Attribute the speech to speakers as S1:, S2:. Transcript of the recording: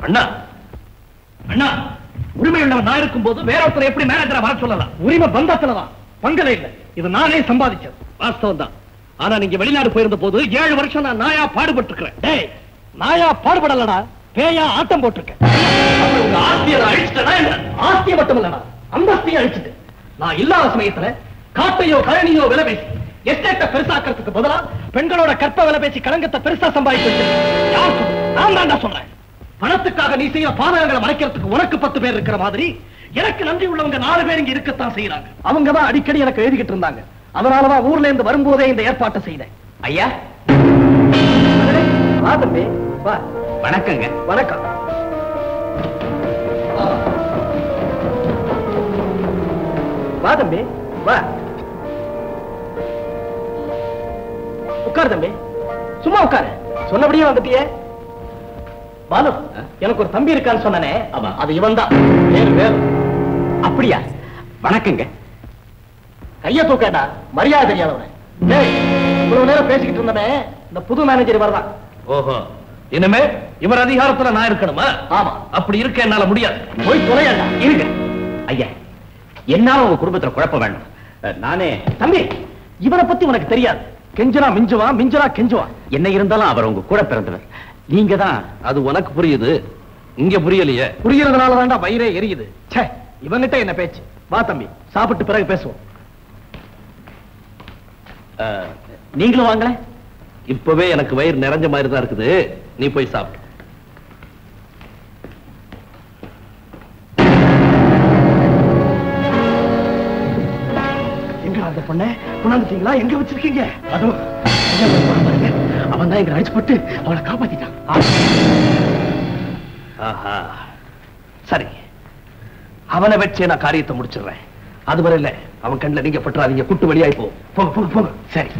S1: அண்ணா அண்ணா, உரிமை உள்ளவன் நான் இருக்கும் போது வேற ஒருத்தர் எப்படி மேனேஜரா வர சொல்லலாம்? உரிமை பந்தத்துலதான், பங்கல இல்ல. இது நானே சம்பாதிச்சது. வாஸ்தவம் தான். ஆனா நீங்க வெளிநாடு போயிருந்த போது 7 வருஷம் நான் நாயா பாடுபட்டு இருக்கிறேன். டேய், நாயா பாடுபடலடா, பேயா ஆட்டம் போட்டிருக்கேன். உங்க ஆஸ்தியை அழிச்சிட்டா? ஆஸ்தியை மட்டும் இல்லடா, அந்தஸ்தையும் அழிச்சிட்டு. நான் இல்லாத சமயத்துல காட்டையோ கழனியோ விலை பேசி எஸ்டேட்டை பெருசாக்கிறதுக்கு பதிலா பெண்களோட கற்ப விலை பேசி களங்கத்தை பெருசா சம்பாதிச்சு யார் சொல்ற? நான் தான்டா சொல்றேன். பணத்துக்காக நீ செய்யற பாதகங்களை மறைக்கிறதுக்கு உனக்கு 10 பேர் இருக்கிற மாதிரி எனக்கு நன்றி உள்ளவங்க 4 பேர் இங்க இருக்கத்தான் செய்யறாங்க. அவங்க தான் அடிக்கடி எனக்கு எழுதிக்கிட்டு இருந்தாங்க. அதனாலதான் ஊர்ல இருந்து வரும்போதே இந்த ஏற்பாட்டை செய்தேன். ஐயா வா தம்பி வா. வணக்கங்க. வணக்கம். வா தம்பி வா. உட்காரு தம்பி, சும்மா உட்காரு. சொன்னபடியே வந்துட்டியே. பாலு, எனக்கு ஒரு தம்பி இருக்கான்னு சொன்னனே, அது இவன் தான். வேறு. அப்படியா? வணக்கங்க. கைய தூக்கடா, மரியாதை தெரியாதவன். இவ்வளவு நேரம் பேசிக்கிட்டு இருந்தனே, இந்த புது மேனேஜர் வரதான். ஓஹோ, இனிமே இவர் அதிகாரத்துல நான் இருக்கணுமா? ஆமா. அப்படி இருக்க என்னால முடியாது. போய் தொலையாடா. இருங்க ஐயா, என்னால உங்க குடும்பத்துல குழப்ப வேண்டாம். நானே தம்பி, இவரை பத்தி உனக்கு தெரியாது. கெஞ்சனா மிஞ்சுவான், மிஞ்சனா கெஞ்சுவான். என்ன இருந்தாலும் அவர் உங்க கூட பிறந்தவர். நீங்க தான். அது உனக்கு புரியுது, இங்க புரியலையே. புரியறதுனால தான்டா வயிறே எரியுது. ச்சே, இவங்கிட்ட என்ன பேச்சு? வா தம்பி, சாப்பிட்டு பிறகு பேசுவோம். நீங்களும் வாங்க. இப்பவே எனக்கு வயிறு நிறைஞ்ச மாதிரி தான் இருக்குது. நீ போய் சாப்பிடு. எங்க அந்த பொண்ணை கொண்டாந்துட்டீங்களா? எங்க வச்சிருக்கீங்க? அதோ அவன் தான் எங்க அடிச்சுப்பட்டு அவளை காப்பாத்திட்டான். சரி, அவனை வச்சே நான் காரியத்தை முடிச்சிடுறேன். அது வரை இல்ல, அவன் கண்ணில் நீங்க பற்றாதீங்க. குட்டு வழியாய் போங்க போங்க போங்க. சரி.